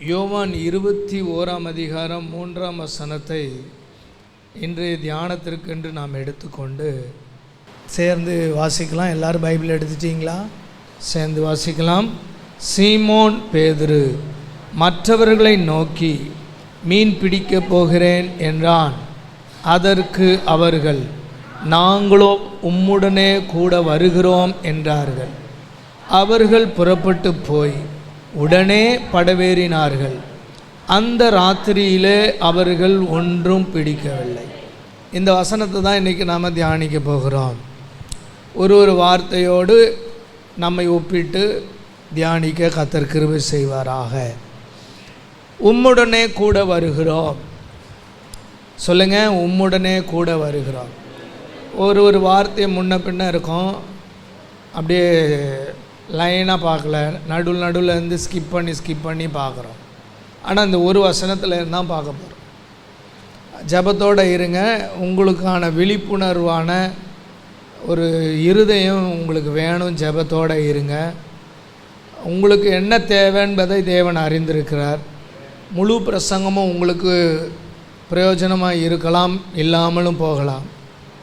யோவான் 21 3 இன்றைய தியானத்திற்கென்று நாம் எடுத்துக்கொண்டு சேர்ந்து வாசிக்கலாம். எல்லாரும் பைபிள் எடுத்துட்டீங்களா? சேர்ந்து வாசிக்கலாம். சீமோன் பேதுரு மற்றவர்களை நோக்கி மீன் பிடிக்கப் போகிறேன் என்றான். அதற்கு அவர்கள், நாங்களோ உம்முடனே கூட வருகிறோம் என்றார்கள். அவர்கள் புறப்பட்டு போய் உடனே படவேறினார்கள். அந்த ராத்திரியிலே அவர்கள் ஒன்றும் பிடிக்கவில்லை. இந்த வசனத்தை தான் இன்றைக்கி நாம் தியானிக்க போகிறோம். ஒரு வார்த்தையோடு நம்மை ஒப்பிட்டு தியானிக்க கர்த்தர் கிருபை செய்வாராக. உம்முடனே கூட வருகிறோம். சொல்லுங்கள், உம்முடனே கூட வருகிறோம். ஒரு வார்த்தையை முன்ன பின்ன இருக்கும், அப்படியே லைனாக பார்க்கல, நடுவில் இருந்து ஸ்கிப் பண்ணி பார்க்குறோம். ஆனால் இந்த ஒரு வசனத்தில் இருந்தால் பார்க்க போகிறோம். ஜெபத்தோடு இருங்க. உங்களுக்கான விழிப்புணர்வான ஒரு இருதயம் உங்களுக்கு வேணும். ஜெபத்தோடு இருங்க. உங்களுக்கு என்ன தேவை என்பதை தேவன் அறிந்திருக்கிறார். முழு பிரசங்கமும் உங்களுக்கு பிரயோஜனமாக இருக்கலாம், இல்லாமலும் போகலாம்.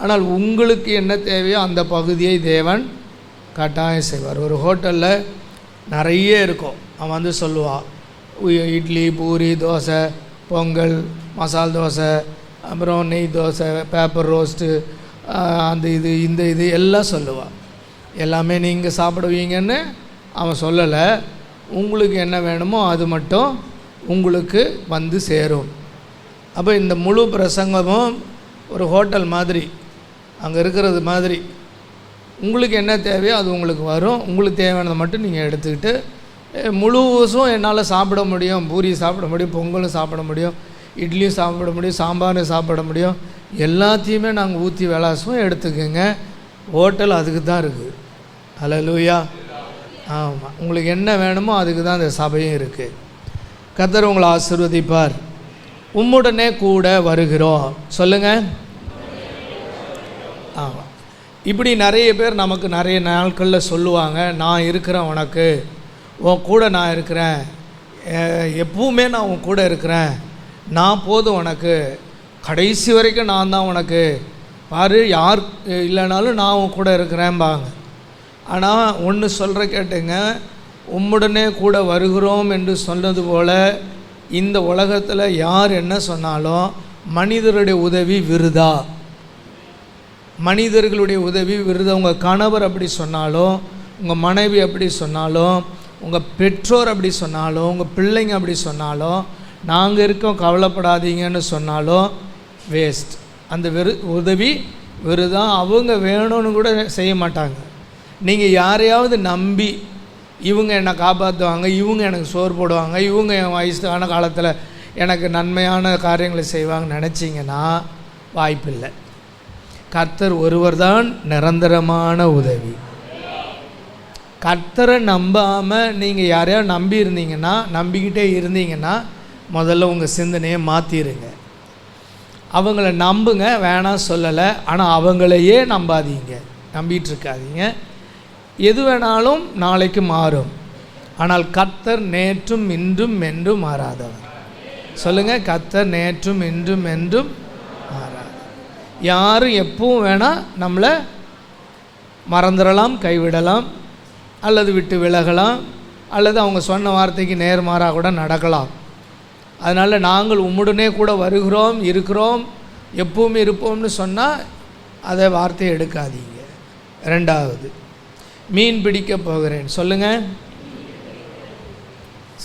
ஆனால் உங்களுக்கு என்ன தேவையோ அந்த பகுதியை தேவன் கட்டாயம் செய்வார். ஒரு ஹோட்டலில் நிறைய இருக்கும். அவன் வந்து சொல்லுவான், இட்லி, பூரி, தோசை, பொங்கல், மசால் தோசை, அப்புறம் நெய் தோசை, பேப்பர் ரோஸ்ட்டு, அந்த இது எல்லாம் சொல்லுவான். எல்லாமே நீங்கள் சாப்பிடுவீங்கன்னு அவன் சொல்லலை. உங்களுக்கு என்ன வேணுமோ அது மட்டும் உங்களுக்கு வந்து சேரும். அப்போ இந்த முழு பிரசங்கமும் ஒரு ஹோட்டல் மாதிரி, அங்கே இருக்கிறது மாதிரி. உங்களுக்கு என்ன தேவையோ அது உங்களுக்கு வரும். உங்களுக்கு தேவையானதை மட்டும் நீங்கள் எடுத்துக்கிட்டு, முழுசும் என்னால் சாப்பிட முடியும், பூரி சாப்பிட முடியும், பொங்கலும் சாப்பிட முடியும், இட்லியும் சாப்பிட முடியும், சாம்பாரும் சாப்பிட முடியும், எல்லாத்தையுமே நாங்கள் ஊற்றி விளாசும் எடுத்துக்கோங்க. ஹோட்டல் அதுக்கு தான் இருக்குது. ஹல்லேலூயா. ஆமாம், உங்களுக்கு என்ன வேணுமோ அதுக்கு தான் இந்த சபையும் இருக்குது. கர்த்தர் உங்களை ஆசீர்வதிப்பார். உம்முடனே கூட வருகிறோம். சொல்லுங்கள். ஆமாம், இப்படி நிறைய பேர் நமக்கு நிறைய நாட்களில் சொல்லுவாங்க, நான் இருக்கிறேன், உனக்கு உன் கூட நான் இருக்கிறேன், எப்பவுமே நான் உன் கூட இருக்கிறேன், நான் போதும் உனக்கு, கடைசி வரைக்கும் நான் தான் உனக்கு, பாரு யார் இல்லைனாலும் நான் உன் கூட இருக்கிறேன்பாங்க. ஆனால் ஒன்று சொல்கிற கேட்டுங்க, உம்முடனே கூட வருகிறோம் என்று சொன்னது போல் இந்த உலகத்தில் யார் என்ன சொன்னாலும் மனிதருடைய உதவி விருதா. மனிதர்களுடைய உதவி விருது. உங்கள் கணவர் அப்படி சொன்னாலும், உங்கள் மனைவி அப்படி சொன்னாலும், உங்கள் பெற்றோர் அப்படி சொன்னாலும், உங்கள் பிள்ளைங்க அப்படி சொன்னாலும், நாங்கள் இருக்கோம் கவலைப்படாதீங்கன்னு சொன்னாலும் வேஸ்ட். அந்த உதவி விருதான். அவங்க வேணும்னு கூட செய்ய மாட்டாங்க. நீங்கள் யாரையாவது நம்பி இவங்க என்னை காப்பாற்றுவாங்க, இவங்க எனக்கு சோறு போடுவாங்க, இவங்க என் வயசான காலத்தில் எனக்கு நன்மையான காரியங்களை செய்வாங்கன்னு நினச்சிங்கன்னா வாய்ப்பில்லை. கர்த்தர் ஒருவர் தான் நிரந்தரமான உதவி. கர்த்தரை நம்பாமல் நீங்கள் யாரையாவது நம்பிக்கிட்டே இருந்தீங்கன்னா முதல்ல உங்கள் சிந்தனையை மாற்றிடுங்க. அவங்கள நம்புங்க, வேணாம் சொல்லலை. ஆனால் அவங்களையே நம்பாதீங்க, நம்பிட்டு இருக்காதீங்க. எது வேணாலும் நாளைக்கு மாறும். ஆனால் கர்த்தர் நேற்றும் இன்றும் என்றும் மாறாதவர். சொல்லுங்கள், கர்த்தர் நேற்றும் இன்றும் என்றும் மாறாதவர். யாரும் எப்பவும் வேணால் நம்மளை மறந்துடலாம், கைவிடலாம், அல்லது விட்டு விலகலாம், அல்லது அவங்க சொன்ன வார்த்தைக்கு நேர்மாறாக கூட நடக்கலாம். அதனால் நாங்கள் உம்முடனே கூட வருகிறோம், இருக்கிறோம், எப்பவும் இருப்போம்னு சொன்னால் அதை வார்த்தையை எடுக்காதீங்க. ரெண்டாவது, மீன் பிடிக்க போகிறேன். சொல்லுங்கள்,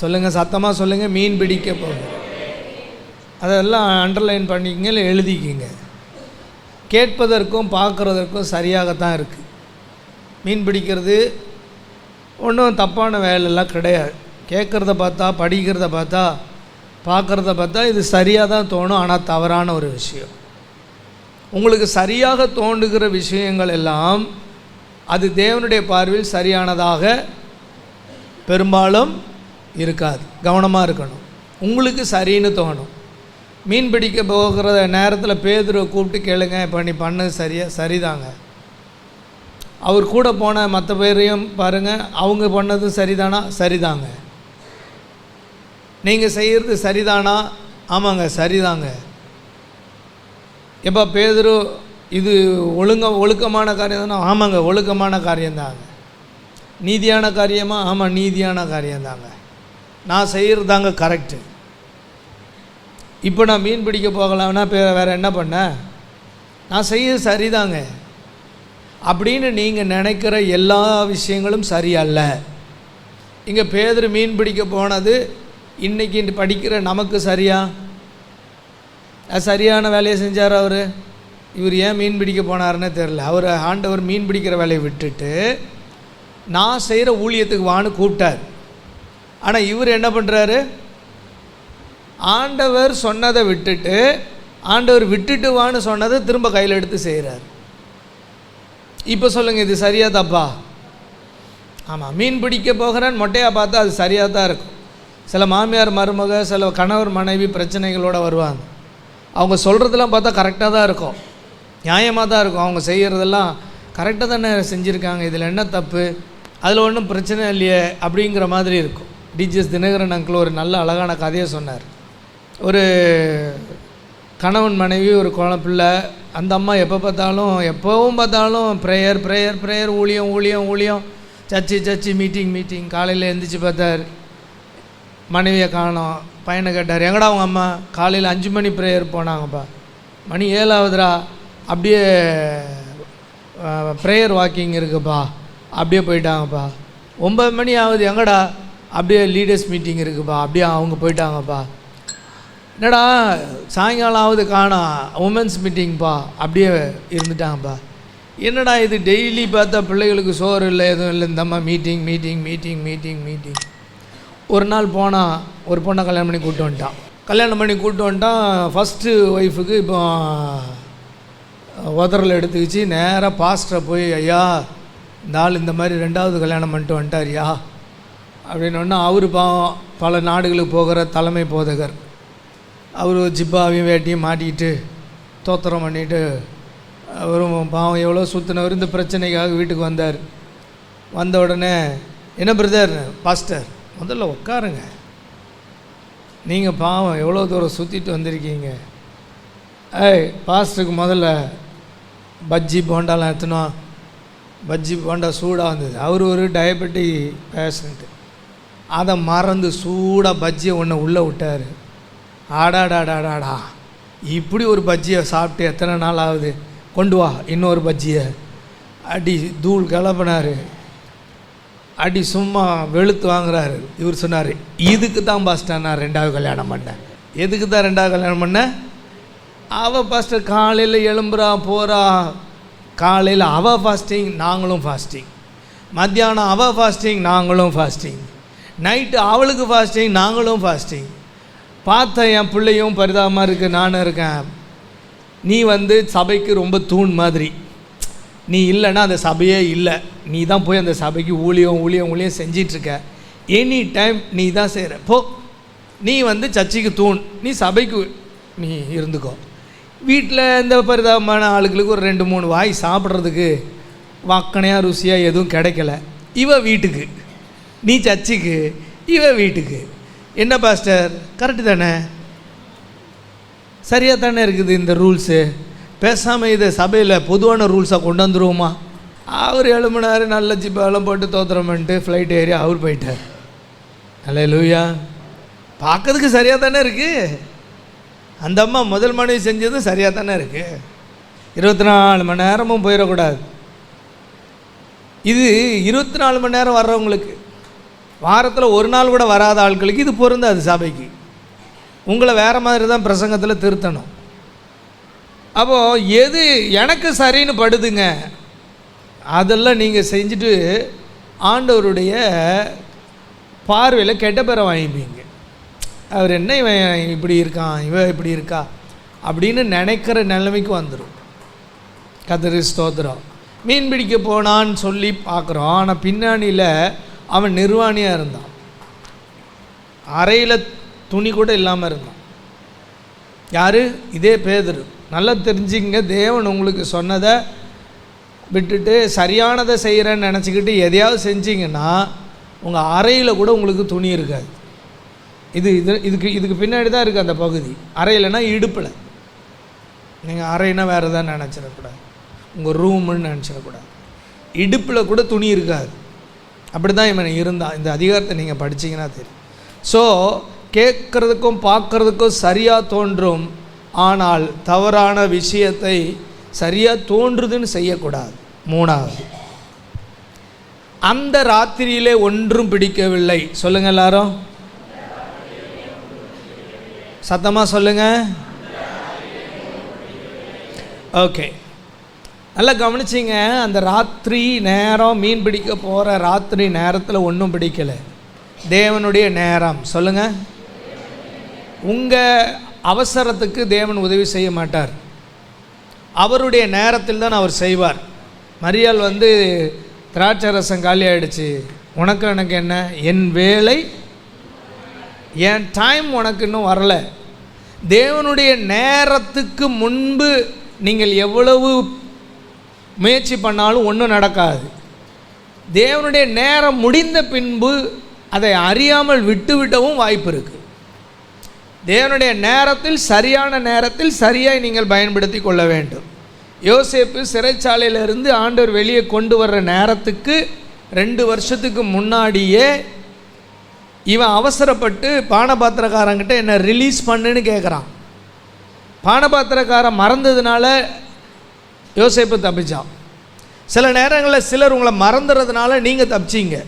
சொல்லுங்கள், சத்தமாக சொல்லுங்கள். மீன் பிடிக்க போகிறேன். அதெல்லாம் அண்டர்லைன் பண்ணிக்கிங்க, எழுதிக்கிங்க. கேட்பதற்கும் பார்க்குறதற்கும் சரியாகத்தான் இருக்குது. மீன் பிடிக்கிறது ஒன்றும் தப்பான வேலையெல்லாம் கிடையாது. கேட்குறத பார்த்தா, படிக்கிறத பார்த்தா, பார்க்குறத பார்த்தா இது சரியாக தான் தோணும். ஆனால் தவறான ஒரு விஷயம். உங்களுக்கு சரியாக தோன்றுகிற விஷயங்கள் எல்லாம் அது தேவனுடைய பார்வையில் சரியானதாக பெரும்பாலும் இருக்காது. கவனமாக இருக்கணும். உங்களுக்கு சரின்னு தோணும். மீன் பிடிக்க போகிற நேரத்தில் பேதுருவை கூப்பிட்டு கேளுங்க, இப்போ நீ பண்ணது சரிதாங்க. அவர் கூட போன மற்ற பேரையும் பாருங்கள், அவங்க பண்ணது சரிதானா? சரிதாங்க. நீங்கள் செய்கிறது சரிதானா? ஆமாங்க சரிதாங்க. எப்போ பேதுரு இது ஒழுக்கமான காரியம் தானே? ஆமாங்க ஒழுக்கமான காரியந்தாங்க. நீதியான காரியமா? ஆமாம் நீதியான காரியந்தாங்க. நான் செய்கிறது தாங்க கரெக்டு. இப்போ நான் மீன் பிடிக்க போகலாம்னா வேறு என்ன பண்ணேன்? நான் செய்கிறது சரிதாங்க அப்படின்னு நீங்கள் நினைக்கிற எல்லா விஷயங்களும் சரியல்ல. இங்கே பேதுரு மீன் பிடிக்க போனது இன்றைக்கி படிக்கிற நமக்கு சரியா? சரியான வேலையை செஞ்சார் அவர். இவர் ஏன் மீன் பிடிக்க போனார்னே தெரில. ஆண்டவர் மீன் பிடிக்கிற வேலையை விட்டுட்டு நான் செய்கிற ஊழியத்துக்கு வான்னு கூப்பிட்டார். ஆனால் இவர் என்ன பண்ணுறாரு? ஆண்டவர் சொன்னதை விட்டுட்டு ஆண்டவர் விட்டுட்டு வான்னு சொன்னதை திரும்ப கையில் எடுத்து செய்கிறார். இப்போ சொல்லுங்கள், இது சரியா தப்பா? ஆமாம், மீன் பிடிக்க போகிறேன்னு மொட்டையாக பார்த்தா அது சரியாக தான் இருக்கும். சில மாமியார் மருமக, சில கணவர் மனைவி பிரச்சனைகளோடு வருவாங்க. அவங்க சொல்கிறதெல்லாம் பார்த்தா கரெக்டாக தான் இருக்கும், நியாயமாக தான் இருக்கும். அவங்க செய்கிறதெல்லாம் கரெக்டாக தானே செஞ்சுருக்காங்க, இதில் என்ன தப்பு, அதில் ஒன்றும் பிரச்சனை இல்லையே அப்படிங்கிற மாதிரி இருக்கும். டிஜிஎஸ் தினகரன் அங்கிள் ஒரு நல்ல அழகான கதையை சொன்னார். ஒரு கணவன் மனைவி, ஒரு பிள்ளை. அந்த அம்மா எப்போவும் பார்த்தாலும் ப்ரேயர் ப்ரேயர் ப்ரேயர், ஊழியம் ஊழியம் ஊழியம், சர்ச்சு மீட்டிங். காலையில் எழுந்திரிச்சு பார்த்தார், மனைவியை காணோம். பையனை கேட்டார், எங்கடா அவங்க அம்மா? காலையில் 5 மணி ப்ரேயர் போனாங்கப்பா, மணி 7 ஆகுதுரா, அப்படியே ப்ரேயர் வாக்கிங் இருக்குப்பா, அப்படியே போயிட்டாங்கப்பா. 9 மணி ஆகுது, எங்கடா? அப்படியே லீடர்ஸ் மீட்டிங் இருக்குப்பா, அப்படியே அவங்க போயிட்டாங்கப்பா. என்னடா சாயங்காலம் ஆகுது, காணோம், உமன்ஸ் மீட்டிங்ப்பா, அப்படியே இருந்துட்டாங்கப்பா. என்னடா இது டெய்லி பார்த்தா பிள்ளைகளுக்கு சோறு இல்லை, எதுவும் இல்லை, இந்த அம்மா மீட்டிங். ஒரு நாள் போனால் ஒரு பொண்ணை கல்யாணம் பண்ணி கூப்பிட்டு வந்துட்டான். ஃபஸ்ட்டு ஒய்ஃபுக்கு இப்போ உதறல் எடுத்துக்கிச்சு. நேராக பாஸ்டரை போய், ஐயா இந்த ஆள் இந்த மாதிரி 2வது கல்யாணம் பண்ணிட்டு வந்துட்டார்யா அப்படின்னோடனே, அவர் பாவம் பல நாடுகளுக்கு போகிற தலைமை போதகர். அவர் ஜிப்பாவையும் வேட்டியும் மாட்டிக்கிட்டு தோத்திரம் பண்ணிவிட்டு அவரும் பாவம் எவ்வளோ சுற்றினவர் இந்த பிரச்சனைக்காக வீட்டுக்கு வந்தார். வந்த உடனே, என்ன பிரதர்? பாஸ்டர், முதல்ல உட்காருங்க, நீங்கள் பாவம் எவ்வளோ தூரம் சுற்றிட்டு வந்திருக்கீங்க. பாஸ்டருக்கு முதல்ல பஜ்ஜி போண்டாலாம் எடுத்துனோம். பஜ்ஜி போண்டா சூடாக வந்தது. அவர் ஒரு டயபெட்டிக் பேஷண்ட்டு. அதை மறந்து சூடாக பஜ்ஜியை ஒன்று உள்ளே விட்டார். ஆடாடாடாடாடா, இப்படி ஒரு பஜ்ஜியை சாப்பிட்டு எத்தனை நாள் ஆகுது, கொண்டு வா இன்னொரு பஜ்ஜியை. அடி தூள் கிளப்பினார். அடி சும்மா வெளுத்து வாங்குறாரு. இவர் சொன்னார், இதுக்கு தான் பாஸ்டர் நான் 2வது கல்யாணம் பண்ணேன். எதுக்கு தான் 2வது கல்யாணம் பண்ணேன்? அவள் பாஸ்டர் காலையில் எழும்புறா போகிறா, காலையில் அவள் ஃபாஸ்டிங், நாங்களும் ஃபாஸ்டிங். மத்தியானம் அவள் ஃபாஸ்டிங், நாங்களும் ஃபாஸ்டிங். நைட்டு அவளுக்கு ஃபாஸ்டிங், நாங்களும் ஃபாஸ்டிங். பார்த்தேன், என் பிள்ளையும் பரிதாபமாக இருக்குது, நானும் இருக்கேன். நீ சபைக்கு ரொம்ப தூண் மாதிரி, நீ இல்லைன்னா அந்த சபையே இல்லை. நீ தான் போய் அந்த சபைக்கு ஊழியம் செஞ்சிட்ருக்க. எனி டைம் நீ தான் செய்கிற. போ, நீ சர்ச்சுக்கு தூண், நீ சபைக்கு நீ இருந்துக்கோ. வீட்டில் இந்த பரிதாபமான ஆளுகளுக்கு ஒரு 2-3 வாய் சாப்பிட்றதுக்கு வாக்கனையாக ருசியாக எதுவும் கிடைக்கல. இவ வீட்டுக்கு, நீ சர்ச்சுக்கு, இவ வீட்டுக்கு. என்ன பாஸ்டர், கரெக்டு தானே? சரியாக தானே இருக்குது இந்த ரூல்ஸு? பேசாமல் இதை சபையில் பொதுவான ரூல்ஸாக கொண்டு வந்துடுவோமா? அவர் எழும்பினார், நல்ல ஜிப்பாலாம் போட்டு தோத்திரம் பண்ணிட்டு ஃப்ளைட் ஏறி அவர் போயிட்டார். அல்லேலூயா. பார்க்கறதுக்கு சரியாக தானே இருக்குது. அந்த அம்மா முதல் மனைவி செஞ்சதும் சரியாக தானே இருக்குது. 24 மணி நேரமும் போயிடக்கூடாது. இது 24 மணி நேரம் வர்றவங்களுக்கு, வாரத்தில் ஒரு நாள் கூட வராத ஆட்களுக்கு இது பொருந்தாது. சபைக்கு உங்களை வேறு மாதிரி தான் பிரசங்கத்தில் திருத்தணும். அப்போது எது எனக்கு சரின்னு படுதுங்க, அதெல்லாம் நீங்கள் செஞ்சுட்டு ஆண்டவருடைய பார்வையில் கெட்ட பேரை வாங்கிப்பீங்க. அவர் என்ன இவன் இப்படி இருக்கான், இவன் இப்படி இருக்கா அப்படின்னு நினைக்கிற நிலைமைக்கு வந்துடும். கர்த்தருக்கு ஸ்தோத்திரம். மீன் பிடிக்க போனான்னு சொல்லி பார்க்குறோம். ஆனால் பின்னாணியில் அவன் நிர்வாணியாக இருந்தான். அறையில் துணி கூட இல்லாமல் இருந்தான். யார்? இதே பேதுரு. நல்லா தெரிஞ்சுங்க, தேவன் உங்களுக்கு சொன்னதை விட்டுட்டு சரியானதை செய்கிறேன்னு நினச்சிக்கிட்டு எதையாவது செஞ்சிங்கன்னா உங்கள் அறையில் கூட உங்களுக்கு துணி இருக்காது. இதுக்கு பின்னாடி தான் இருக்குது அந்த பகுதி. அறையிலனா இடுப்பில். நீங்கள் அறையினா வேறு எதாவது நினச்சிடக்கூடாது, உங்கள் ரூமுன்னு நினச்சிடக்கூடாது. இடுப்பில் கூட துணி இருக்காது. அப்படி தான் இவன் இருந்தான். இந்த அதிகாரத்தை நீங்கள் படித்தீங்கன்னா தெரியும். ஸோ கேட்குறதுக்கும் பார்க்குறதுக்கும் சரியாக தோன்றும், ஆனால் தவறான விஷயத்தை சரியாக தோன்றுதுன்னு செய்யக்கூடாது. 3வது, அந்த ராத்திரியிலே ஒன்றும் பிடிக்கவில்லை. சொல்லுங்கள் எல்லாரும், சத்தமாக சொல்லுங்கள். ஓகே, நல்லா கவனிச்சிங்க. அந்த ராத்திரி நேரம், மீன் பிடிக்க போகிற ராத்திரி நேரத்தில் ஒன்றும் பிடிக்கலை. தேவனுடைய நேரம். சொல்லுங்கள். உங்கள் அவசரத்துக்கு தேவன் உதவி செய்ய மாட்டார். அவருடைய நேரத்தில் தான் அவர் செய்வார். மரியாள் திராட்சை ரசம் காலி ஆகிடுச்சு, உனக்கு எனக்கு என்ன, என் வேலை, என் டைம் உனக்கு இன்னும் வரல. தேவனுடைய நேரத்துக்கு முன்பு நீங்கள் எவ்வளவு முயற்சி பண்ணாலும் ஒன்றும் நடக்காது. தேவனுடைய நேரம் முடிந்த பின்பு அதை அறியாமல் விட்டுவிடவும் வாய்ப்பு இருக்குது. தேவனுடைய நேரத்தில், சரியான நேரத்தில் சரியாய் நீங்கள் பயன்படுத்தி கொள்ள வேண்டும். யோசேப்பு சிறைச்சாலையிலிருந்து ஆண்டவர் வெளியே கொண்டு வர்ற நேரத்துக்கு 2 வருஷத்துக்கு முன்னாடியே இவன் அவசரப்பட்டு பானபாத்திரக்காரங்கிட்ட என்னை ரிலீஸ் பண்ணுன்னு கேட்குறான். பானபாத்திரக்காரன் மறந்ததுனால யோசேப்பு தப்பிச்சான். சில நேரங்களில் சிலர் உங்களை மறந்துறதுனால நீங்கள் தப்பிச்சிங்க.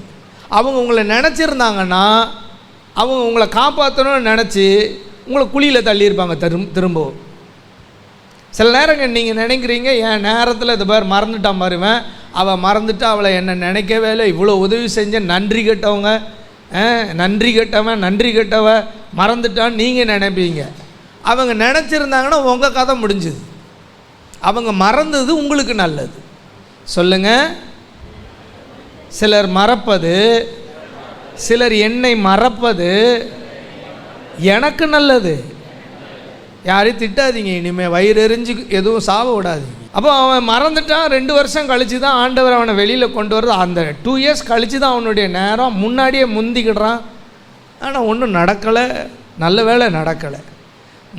அவங்க உங்களை நினச்சிருந்தாங்கன்னா அவங்க உங்களை காப்பாற்றணும்னு நினச்சி உங்களை குழியில் தள்ளியிருப்பாங்க திரும்பவும். சில நேரங்கள் நீங்கள் நினைக்கிறீங்க, என் நேரத்தில் இது பார் மறந்துட்டான் பாருவேன், அவள் மறந்துட்டா, அவளை என்னை நினைக்கவே இல்லை, இவ்வளோ உதவி செஞ்ச நன்றி கெட்டவங்க, நன்றி கெட்டவன், நன்றி கெட்டவ மறந்துட்டான்னு நீங்கள் நினைப்பீங்க. அவங்க நினச்சிருந்தாங்கன்னா உங்கள் கதை முடிஞ்சுது. அவங்க மறந்தது உங்களுக்கு நல்லது. சொல்லுங்கள். சிலர் மறப்பது, சிலர் என்னை மறப்பது எனக்கு நல்லது. யாரையும் திட்டாதீங்க, இனிமேல் வயிறு எரிஞ்சு எதுவும் சாவ விடாதீங்க. அப்போ அவன் மறந்துட்டான். 2 வருஷம் கழித்து தான் ஆண்டவர் அவனை வெளியில் கொண்டு வருது. அந்த 2 இயர்ஸ் கழித்து தான் அவனுடைய நேரம். முன்னாடியே முந்திக்கிடுறான். ஆனால் ஒன்றும் நடக்கலை. நல்ல வேளை நடக்கலை.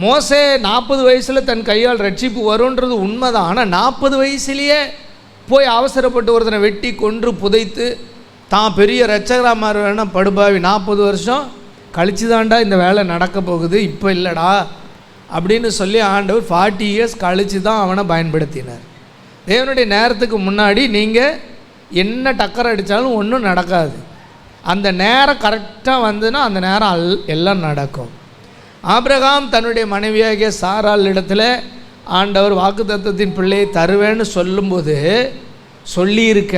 மோசே 40 வயசில் தன் கையால் ரட்சிப்பு வருன்றது உண்மைதான். ஆனால் 40 வயசுலேயே போய் அவசரப்பட்டு ஒருத்தனை வெட்டி கொன்று புதைத்து தான் பெரிய ரட்சகராக மாறுவேன்னா படுபாவி. 40 வருஷம் கழிச்சு தாண்டா இந்த வேலை நடக்க போகுது, இப்போ இல்லைடா அப்படின்னு சொல்லி ஆண்டவர் 40 இயர்ஸ் கழித்து தான் அவனை பயன்படுத்தினார். தேவனுடைய நேரத்துக்கு முன்னாடி நீங்கள் என்ன டக்கர் அடித்தாலும் ஒன்றும் நடக்காது. அந்த நேரம் கரெக்டாக வந்துன்னா அந்த நேரம் எல்லாம் நடக்கும். ஆபிரகாம் தன்னுடைய மனைவியாகிய சாராள் இடத்துல ஆண்டவர் வாக்குத்தத்தத்தின் பிள்ளையை தருவேன்னு சொல்லும்போது சொல்லியிருக்க,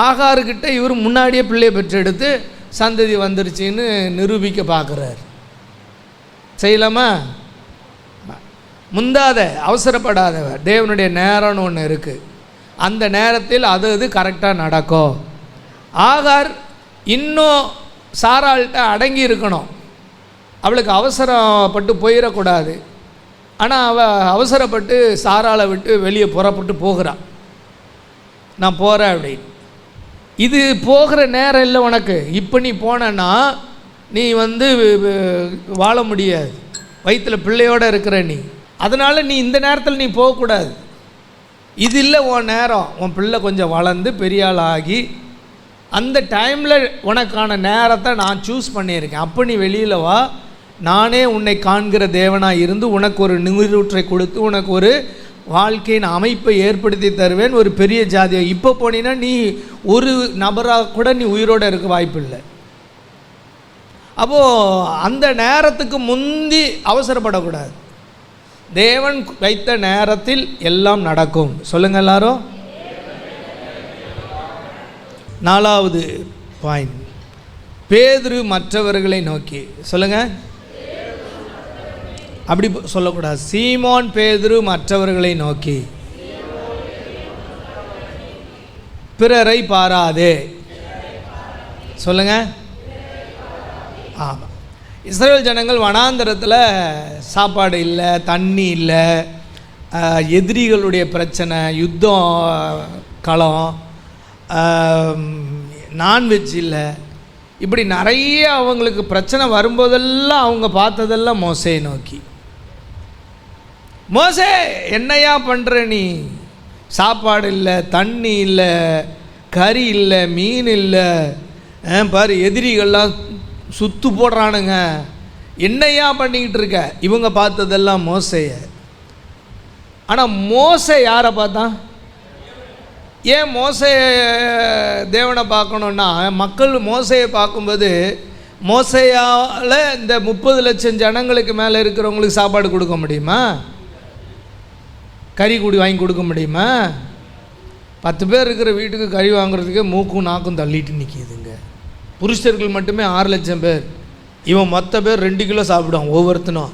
ஆகாருக்கிட்ட இவர் முன்னாடியே பிள்ளையை பெற்றெடுத்து சந்ததி வந்துருச்சின்னு நிரூபிக்க பார்க்குறார். செய்யலாமா? முந்தாத, அவசரப்படாதவர். தேவனுடைய நேரம்னு ஒன்று இருக்குது. அந்த நேரத்தில் அது கரெக்டாக நடக்கும். ஆகார் இன்னும் சாராள்கிட்ட அடங்கி இருக்கணும். அவளுக்கு அவசரப்பட்டு போயிடக்கூடாது. ஆனால் அவள் அவசரப்பட்டு சாராளை விட்டு வெளியே புறப்பட்டு போகிறான். நான் போகிறேன் அப்படின்னு. இது போகிற நேரம் இல்லை உனக்கு. இப்போ நீ போனன்னா நீ வாழ முடியாது. வயிற்றில் பிள்ளையோடு இருக்கிற நீ. அதனால் நீ இந்த நேரத்தில் நீ போகக்கூடாது. இது இல்லை உன் நேரம். உன் பிள்ளை கொஞ்சம் வளர்ந்து பெரிய ஆள் ஆகி அந்த டைமில் உனக்கான நேரத்தை நான் சூஸ் பண்ணியிருக்கேன். அப்போ நீ வெளியில் வா. நானே உன்னை காண்கிற தேவனாக இருந்து உனக்கு ஒரு நீரூற்றை கொடுத்து உனக்கு ஒரு வாழ்க்கையின் அமைப்பை ஏற்படுத்தி தருவேன், ஒரு பெரிய ஜாதியை. இப்போ போனீன்னா நீ ஒரு நபராக கூட நீ உயிரோடு இருக்க வாய்ப்பு இல்லை. அப்போது அந்த நேரத்துக்கு முந்தி அவசரப்படக்கூடாது. தேவன் வைத்த நேரத்தில் எல்லாம் நடக்கும். சொல்லுங்கள் எல்லாரும். 4வது பாயிண்ட், பேதுரு மற்றவர்களை நோக்கி. சொல்லுங்கள். அப்படி சொல்லக்கூடாது. சீமோன் பேதுரு மற்றவர்களை நோக்கி, பிறரை பாராதே. சொல்லுங்கள். ஆமாம். இஸ்ரவேல் ஜனங்கள் வனாந்தரத்தில் சாப்பாடு இல்லை, தண்ணி இல்லை, எதிரிகளுடைய பிரச்சனை, யுத்தம் களம், நான்வெஜ் இல்லை, இப்படி நிறைய அவங்களுக்கு பிரச்சனை வரும்போதெல்லாம் அவங்க பார்த்ததெல்லாம் மோசையை நோக்கி. மோசே, என்னையா பண்ணுற நீ? சாப்பாடு இல்லை, தண்ணி இல்லை, கறி இல்லை, மீன் இல்லை, பாரு எதிரிகள்லாம் சுத்து போடுறானுங்க, என்னையா பண்ணிக்கிட்டு இருக்க? இவங்க பார்த்ததெல்லாம் மோசைய. ஆனால் மோசை யாரை பார்த்தான்? ஏன் மோசையை தேவனை பார்க்கணுன்னா, மக்கள் மோசையை பார்க்கும்போது மோசையால் இந்த 30 லட்சம் ஜனங்களுக்கு மேலே இருக்கிறவங்களுக்கு சாப்பாடு கொடுக்க முடியுமா? கறி கூடி வாங்கி கொடுக்க முடியுமா? 10 பேர் இருக்கிற வீட்டுக்கு கறி வாங்குறதுக்கே மூக்கும் நாக்கும் தள்ளிட்டு நிற்கிதுங்க. புருஷர்கள் மட்டுமே 6 லட்சம் பேர். இவன் மொத்த பேர் 2 கிலோ சாப்பிடுவான் ஒவ்வொருத்தனும்.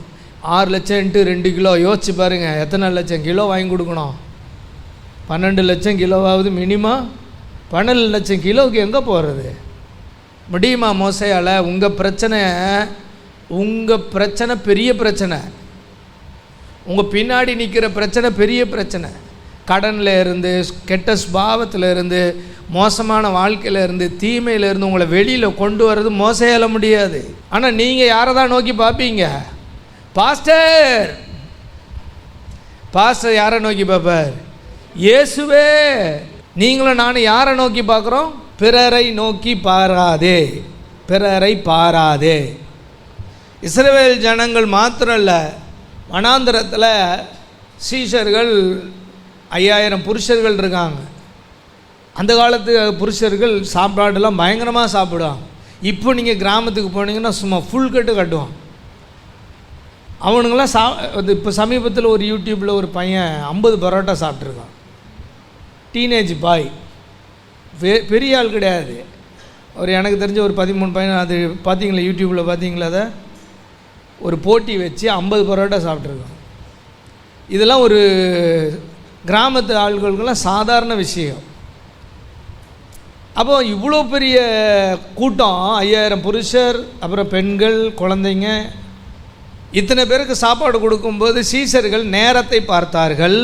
6 லட்சம் இன்ட்டு 2 கிலோ யோசிச்சு பாருங்கள், எத்தனை லட்சம் கிலோ வாங்கி கொடுக்கணும்? 12 லட்சம் கிலோவாவது மினிமம். 12 லட்சம் கிலோவுக்கு எங்கே போகிறது? முடியுமா மோசையால்? உங்கள் பிரச்சனை பெரிய பிரச்சனை. உங்கள் பின்னாடி நிற்கிற பிரச்சனை பெரிய பிரச்சனை. கடனில் இருந்து, கெட்ட சுபாவத்தில் இருந்து, மோசமான வாழ்க்கையில் இருந்து, தீமையிலேருந்து உங்களை வெளியில் கொண்டு வர்றது மோசையால் முடியாது. ஆனால் நீங்கள் யாரை தான் நோக்கி பார்ப்பீங்க? பாஸ்டர் யாரை நோக்கி பார்ப்பார்? இயேசுவே. நீங்களும் நானும் யாரை நோக்கி பார்க்குறோம்? பிறரை நோக்கி பாராதே, பிறரை பாராதே. இஸ்ரவேல் ஜனங்கள் மாத்திரம் இல்லை, வனாந்திரத்தில் சீஷர்கள் 5000 புருஷர்கள் இருக்காங்க. அந்த காலத்து புருஷர்கள் சாப்பாடெல்லாம் பயங்கரமாக சாப்பிடுவாங்க. இப்போ நீங்கள் கிராமத்துக்கு போனீங்கன்னா சும்மா ஃபுல் கட்டு கட்டுவான். அவனுங்களாம் இப்போ சமீபத்தில் ஒரு யூடியூப்பில் ஒரு பையன் 50 பரோட்டா சாப்பிட்ருக்கான். டீனேஜ் பாய், பெரிய ஆள் கிடையாது. எனக்கு தெரிஞ்ச ஒரு 13 பையன். அது பார்த்தீங்களா? யூடியூப்பில் பார்த்தீங்களா? அதை ஒரு போட்டி வச்சு 50 பரோட்டா சாப்பிட்ருக்கான். இதெல்லாம் ஒரு கிராமத்து ஆள்களுக்கெல்லாம் சாதாரண விஷயம். அப்போ இவ்வளோ பெரிய கூட்டம், 5000 புருஷர், அப்புறம் பெண்கள், குழந்தைங்க, இத்தனை பேருக்கு சாப்பாடு கொடுக்கும்போது சீஷர்கள் நேரத்தை பார்த்தார்கள்.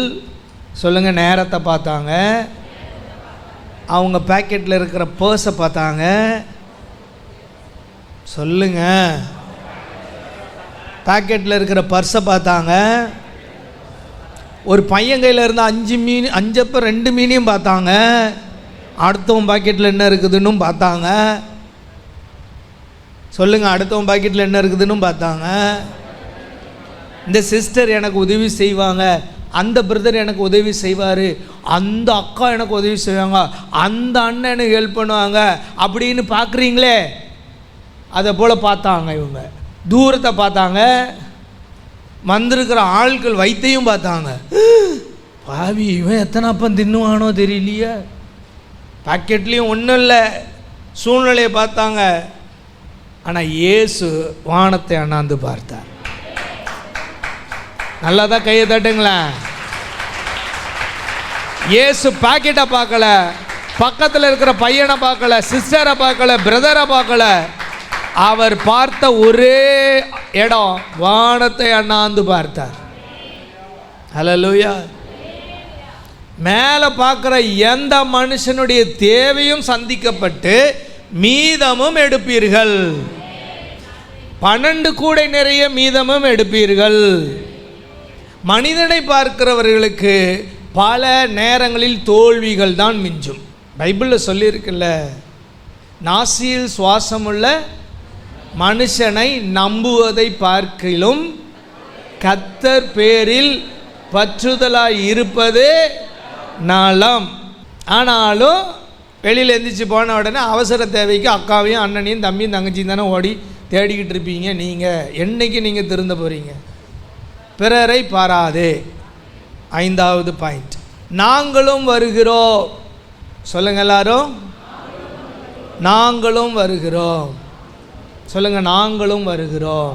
சொல்லுங்கள், நேரத்தை பார்த்தாங்க. அவங்க பேக்கெட்டில் இருக்கிற பர்ஸை பார்த்தாங்க. சொல்லுங்கள், பேக்கெட்டில் இருக்கிற பர்ஸை பார்த்தாங்க. ஒரு பையன் கையில் இருந்த 5 மீன், 5 அப்போ 2 மீனையும் பார்த்தாங்க. அடுத்தவன் பாக்கெட்டில் என்ன இருக்குதுன்னு பார்த்தாங்க. சொல்லுங்கள், அடுத்தவன் பாக்கெட்டில் என்ன இருக்குதுன்னு பார்த்தாங்க. இந்த சிஸ்டர் எனக்கு உதவி செய்வாங்க, அந்த பிரதர் எனக்கு உதவி செய்வார், அந்த அக்கா எனக்கு உதவி செய்வாங்க, அந்த அண்ணன் எனக்கு ஹெல்ப் பண்ணுவாங்க அப்படின்னு பார்க்குறீங்களே, அதை போல் பார்த்தாங்க. இவங்க தூரத்தை பார்த்தாங்க, வந்திருக்கிற ஆட்கள் வைத்தையும் பார்த்தாங்க. பாவி, இவன் எத்தனை அப்பம் தின்னுவானோ தெரியலையே. பாக்கெட்லேயும் ஒன்றும் இல்லை, சூழ்நிலையை பார்த்தாங்க. ஆனால் இயேசு வானத்தை அண்ணாந்து பார்த்தார். நல்லா தான் கையை தட்டுங்களேன். இயேசு பாக்கெட்டை பார்க்கல, பக்கத்தில் இருக்கிற பையனை பார்க்கல, சிஸ்டரை பார்க்கல, பிரதரை பார்க்கல. அவர் பார்த்த ஒரே இடம் வானத்தை அண்ணாந்து பார்த்தார். ஹல்லேலூயா. மேலே பார்க்குற எந்த மனுஷனுடைய தேவையும் சந்திக்கப்பட்டு மீதமும் எடுப்பீர்கள். 12 கூடை நிறைய மீதமும் எடுப்பீர்கள். மனிதனை பார்க்கிறவர்களுக்கு பல நேரங்களில் தோல்விகள் தான் மிஞ்சும். பைபிளில் சொல்லியிருக்குல்ல, நாசியில் சுவாசமுள்ள மனுஷனை நம்புவதை பார்க்கிலும் கர்த்தர் பேரில் பற்றுதலாய் இருப்பதே நலம். ஆனாலும் வெளியில் எந்திரிச்சு போன உடனே அவசர தேவைக்கு அக்காவையும் அண்ணனையும் தம்பியும் தங்கச்சியும் தானே ஓடி தேடிக்கிட்டு இருப்பீங்க. நீங்கள் என்னைக்கு நீங்கள் திருந்த போகிறீங்க? பிறரை பாராதே. 5வது பாயிண்ட், நாங்களும் வருகிறோம். சொல்லுங்கள் எல்லாரும், நாங்களும் வருகிறோம். சொல்லுங்கள், நாங்களும் வருகிறோம்.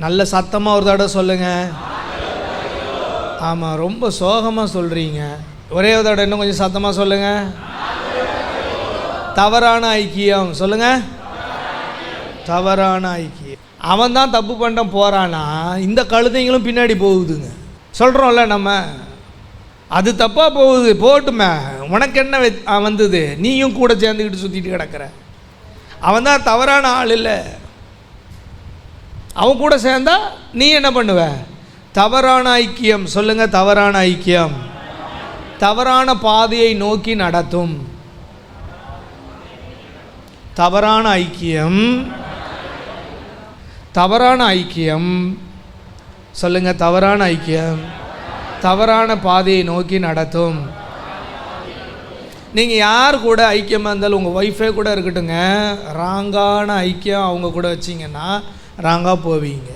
நல்ல சத்தமாக ஒரு தடவை சொல்லுங்கள். ஆமாம், ரொம்ப சோகமாக சொல்கிறீங்க. ஒரே ஒரு தடவை இன்னும் கொஞ்சம் சத்தமாக சொல்லுங்கள். தவறான ஐக்கியம். சொல்லுங்கள், தவறான ஐக்கியம். அவன் தான் தப்பு பண்ண போகிறானா, இந்த கழுதைங்களும் பின்னாடி போகுதுங்க. சொல்கிறோம்ல நம்ம, அது தப்பாக போகுது, போட்டுமே, உனக்கு என்ன வந்தது, நீயும் கூட சேர்ந்துக்கிட்டு சுற்றிட்டு கிடக்கிற. அவன் தான் தவறான ஆள் இல்லை. அவன் கூட சேர்ந்தா நீ என்ன பண்ணுவ? தவறான ஐக்கியம். சொல்லுங்க, தவறான ஐக்கியம் தவறான பாதையை நோக்கி நடத்தும். தவறான ஐக்கியம் தவறான ஐக்கியம் சொல்லுங்க, தவறான ஐக்கியம் தவறான பாதையை நோக்கி நடத்தும். நீங்கள் யார் கூட ஐக்கியமாக இருந்தாலும், உங்கள் ஒய்ஃபே கூட இருக்கட்டுங்க, ராங்கான ஐக்கியம் அவங்க கூட வச்சிங்கன்னா ராங்காக போவீங்க.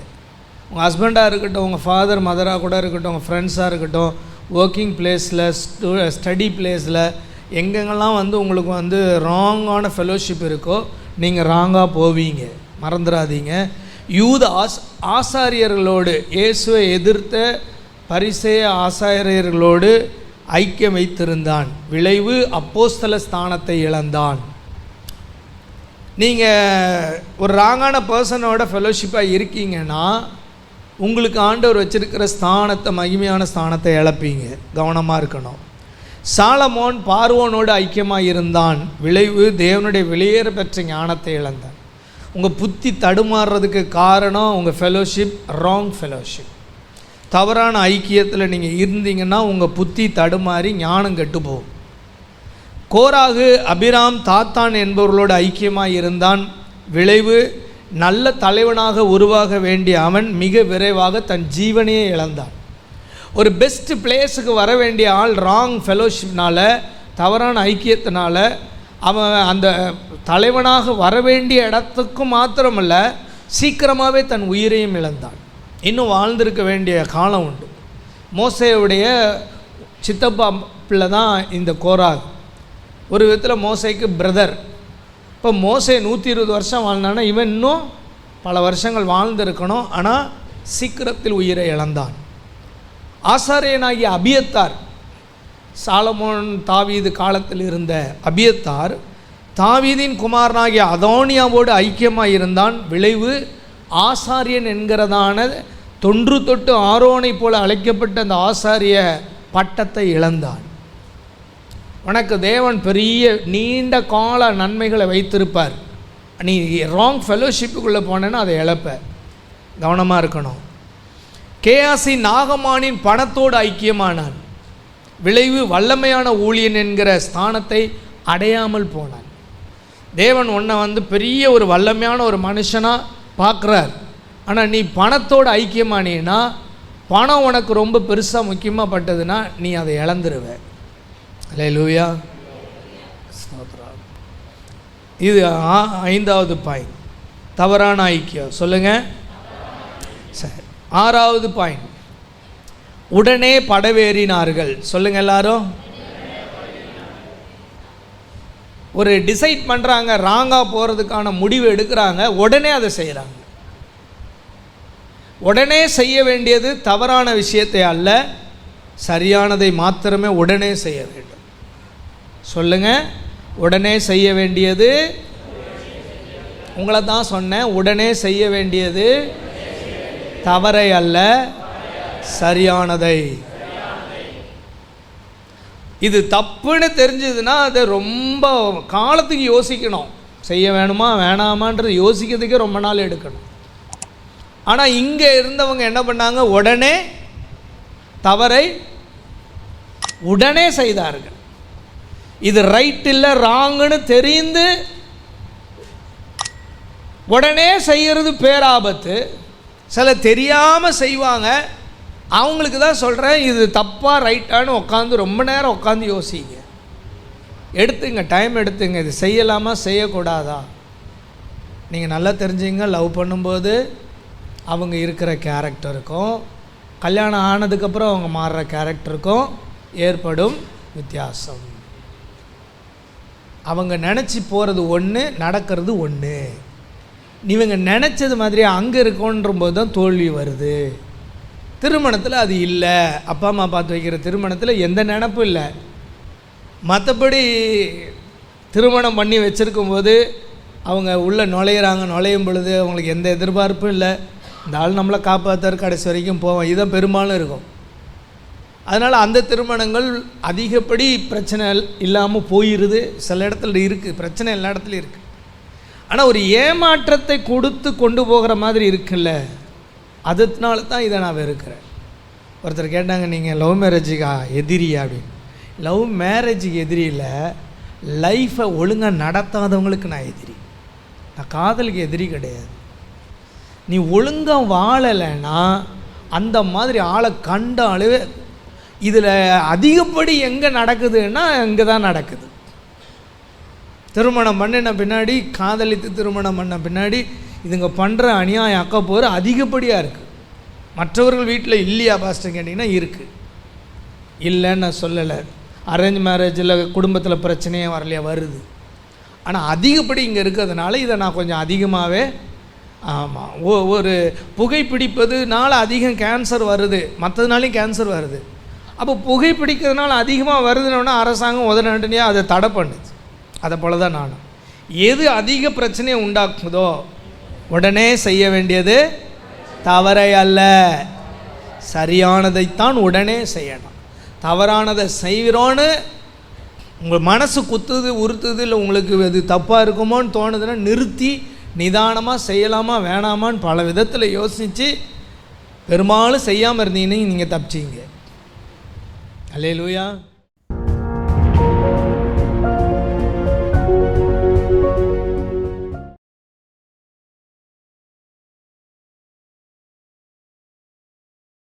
உங்கள் ஹஸ்பண்டாக இருக்கட்டும், உங்கள் ஃபாதர் மதராக கூட இருக்கட்டும், உங்கள் ஃப்ரெண்ட்ஸாக இருக்கட்டும், ஒர்க்கிங் பிளேஸில், ஸ்டடி பிளேஸில், எங்கெங்கெல்லாம் உங்களுக்கு ராங்கான ஃபெலோஷிப் இருக்கோ நீங்கள் ராங்காக போவீங்க. மறந்துடாதீங்க. யூதாஸ் ஆசாரியர்களோடு, இயேசுவை எதிர்த்த பரிசேய ஆசாரியர்களோடு ஐக்கியம் வைத்திருந்தான். விளைவு அப்போஸ்தல ஸ்தானத்தை இழந்தான். நீங்கள் ஒரு ராங்கான பர்சனோட ஃபெலோஷிப்பாக இருக்கீங்கன்னா உங்களுக்கு ஆண்டவர் வச்சிருக்கிற ஸ்தானத்தை, மகிமையான ஸ்தானத்தை இழப்பீங்க. கவனமாக இருக்கணும். சாலமோன் பார்வோனோடு ஐக்கியமாக இருந்தான். விளைவு தேவனுடைய வெளியேற பெற்ற ஞானத்தை இழந்தான். உங்கள் புத்தி தடுமாறுறதுக்கு காரணம் உங்கள் ஃபெலோஷிப் ராங் ஃபெலோஷிப். தவறான ஐக்கியத்தில் நீங்கள் இருந்தீங்கன்னா உங்கள் புத்தி தடுமாறி ஞானம் கெட்டு போகும். கோராகு அபிராம் தாத்தான் என்பவர்களோடு ஐக்கியமாக இருந்தான். விளைவு நல்ல தலைவனாக உருவாக வேண்டிய அவன் மிக விரைவாக தன் ஜீவனையே இழந்தான். ஒரு பெஸ்ட் பிளேஸுக்கு வர வேண்டிய ஆள் ராங் ஃபெலோஷிப்னால, தவறான ஐக்கியத்தினால அவன் அந்த தலைவனாக வர வேண்டிய இடத்துக்கும் மாத்திரமல்ல, சீக்கிரமாகவே தன் உயிரையும் இழந்தான். இன்னும் வாழ்ந்திருக்க வேண்டிய காலம் உண்டு. மோசேயுடைய சித்தப்பா பிள்ளை தான் இந்த கோராகு. ஒரு விதத்தில் மோசேக்கு பிரதர். இப்போ மோசே 120 வருஷம் வாழ்ந்தானா, இவன் இன்னும் பல வருஷங்கள் வாழ்ந்திருக்கணும். ஆனால் சீக்கிரத்தில் உயிரை இழந்தான். ஆசாரியனாகிய அபியத்தார், சாலமோன் தாவீது காலத்தில் இருந்த அபியத்தார் தாவீதின் குமாரனாகிய அதோனியாவோடு ஐக்கியமாக இருந்தான். விளைவு ஆசாரியன் என்கிறதான தொன்று தொட்டு ஆரோனை போல அழைக்கப்பட்ட அந்த ஆசாரிய பட்டத்தை இழந்தான். உனக்கு தேவன் பெரிய நீண்ட கால நன்மைகளை வைத்திருப்பார். நீ ராங் ஃபெலோஷிப்புக்குள்ளே போனேன்னா அதை இழப்ப. கவனமாக இருக்கணும். கேயாசி நாகமானின் பணத்தோடு ஐக்கியமானான். விளைவு வல்லமையான ஊழியன் என்கிற ஸ்தானத்தை அடையாமல் போனான். தேவன் உன்னை பெரிய ஒரு வல்லமையான ஒரு மனுஷனாக பார்க்குறார். ஆனால் நீ பணத்தோடு ஐக்கியமானீன்னா, பணம் உனக்கு ரொம்ப பெருசாக முக்கியமாக பட்டதுன்னா நீ அதை இழந்துருவ. அல்லேலூயா. இது 5வது பாயிண்ட், தவறான ஐக்கியம். சொல்லுங்கள். சரி, 6வது பாயிண்ட், உடனே படவேறினார்கள். சொல்லுங்கள் எல்லாரும். ஒரு டிசைட் பண்ணுறாங்க, ராங்காக போகிறதுக்கான முடிவு எடுக்கிறாங்க, உடனே அதை செய்கிறாங்க. உடனே செய்ய வேண்டியது தவறான விஷயத்தை அல்ல, சரியானதை மாத்திரமே உடனே செய்ய வேண்டும். சொல்லுங்கள். உடனே செய்ய வேண்டியது, உங்களை தான் சொன்னேன், உடனே செய்ய வேண்டியது தவறை அல்ல, சரியானதை. இது தப்புன்னு தெரிஞ்சதுன்னா அதை ரொம்ப காலத்துக்கு யோசிக்கணும். செய்ய வேணுமா வேணாமான்றது யோசிக்கிறதுக்கே ரொம்ப நாள் எடுக்கணும். ஆனால் இங்கே இருந்தவங்க என்ன பண்ணாங்க? உடனே தவறை உடனே செய்தார்கள். இது ரைட் இல்லை ராங்குன்னு தெரிந்து உடனே செய்கிறது பேராபத்து. சில தெரியாமல் செய்வாங்க. அவங்களுக்கு தான் சொல்கிறேன், இது தப்பாக ரைட்டான்னு உட்காந்து ரொம்ப நேரம் உட்காந்து யோசிங்க. எடுத்துங்க, டைம் எடுத்துங்க. இது செய்யலாமா செய்யக்கூடாதா? நீங்கள் நல்லா தெரிஞ்சுங்க. லவ் பண்ணும்போது அவங்க இருக்கிற கேரக்டருக்கும் கல்யாணம் ஆனதுக்கப்புறம் அவங்க மாறுற கேரக்டருக்கும் ஏற்படும் வித்தியாசம். அவங்க நினச்சி போகிறது ஒன்று, நடக்கிறது ஒன்று. இவங்க நினச்சது மாதிரி அங்கே இருக்கோன்றபோது தான் தோல்வி வருது. திருமணத்தில் அது இல்லை. அப்பா அம்மா பார்த்து வைக்கிற திருமணத்தில் எந்த நினப்பும் இல்லை. மற்றபடி திருமணம் பண்ணி வச்சுருக்கும்போது அவங்க உள்ளே நுழையும் பொழுது அவங்களுக்கு எந்த எதிர்பார்ப்பும் இல்லை. இந்த ஆள் நம்மளை காப்பாற்றார், கடைசி வரைக்கும் போவோம். இதுதான் பெரும்பாலும் இருக்கும். அதனால் அந்த திருமணங்கள் அதிகப்படி பிரச்சனை இல்லாமல் போயிடுது. சில இடத்துல இருக்குது பிரச்சனை, எல்லா இடத்துலையும் இருக்குது. ஆனால் ஒரு ஏமாற்றத்தை கொடுத்து கொண்டு போகிற மாதிரி இருக்குல்ல, அதனால தான் இதை நான் வெறுக்கிறேன். ஒருத்தர் கேட்டாங்க, நீங்கள் லவ் மேரேஜுக்கா எதிரியா அப்படின்னு. லவ் மேரேஜுக்கு எதிரி இல்லை, லைஃப்பை ஒழுங்காக நடத்தாதவங்களுக்கு நான் எதிரி. நான் காதலுக்கு எதிரி கிடையாது. நீ ஒழுங்காக வாழலைன்னா அந்த மாதிரி ஆளை கண்டாலே. இதில் அதிகப்படி எங்கே நடக்குதுன்னா இங்கே தான் நடக்குது. திருமணம் பண்ணின பின்னாடி, காதலித்து திருமணம் பண்ண பின்னாடி இதுங்க பண்ணுற அநியாயம் அக்கப்போர் அதிகப்படியாக இருக்குது. மற்றவர்கள் வீட்டில் இல்லையா பாஸ்டர் கேட்டிங்கன்னா இருக்குது. இல்லைன்னு நான் சொல்லலை. அரேஞ்ச் மேரேஜில் குடும்பத்தில் பிரச்சனையே வரலையா, வருது. ஆனால் அதிகப்படி இங்கே இருக்கிறதுனால இதை நான் கொஞ்சம் அதிகமாகவே. ஆமாம், ஒரு புகைப்பிடிப்பதுனால அதிகம் கேன்சர் வருது, மற்றதுனாலையும் கேன்சர் வருது. அப்போ புகைப்பிடிக்கிறதுனால அதிகமாக வருதுன்னா அரசாங்கம் உடனடியாக அதை தடை பண்ணுது. அதை போல தான் நானும். எது அதிக பிரச்சனையை உண்டாக்குதோ உடனே செய்ய வேண்டியது தவறை அல்ல, சரியானதைத்தான் உடனே செய்யணும். தவறானதை செய்கிறோன்னு உங்கள் மனசு குத்துது உறுத்துது, இல்லை உங்களுக்கு அது தப்பாக இருக்குமோன்னு தோணுதுன்னா நிறுத்தி நிதானமாக செய்யலாமா வேணாமான்னு பல விதத்தில் யோசித்து பெரும்பாலும் செய்யாமல் இருந்தீங்கன்னு நீங்கள் தப்பிச்சிங்க. அல்லேலூயா.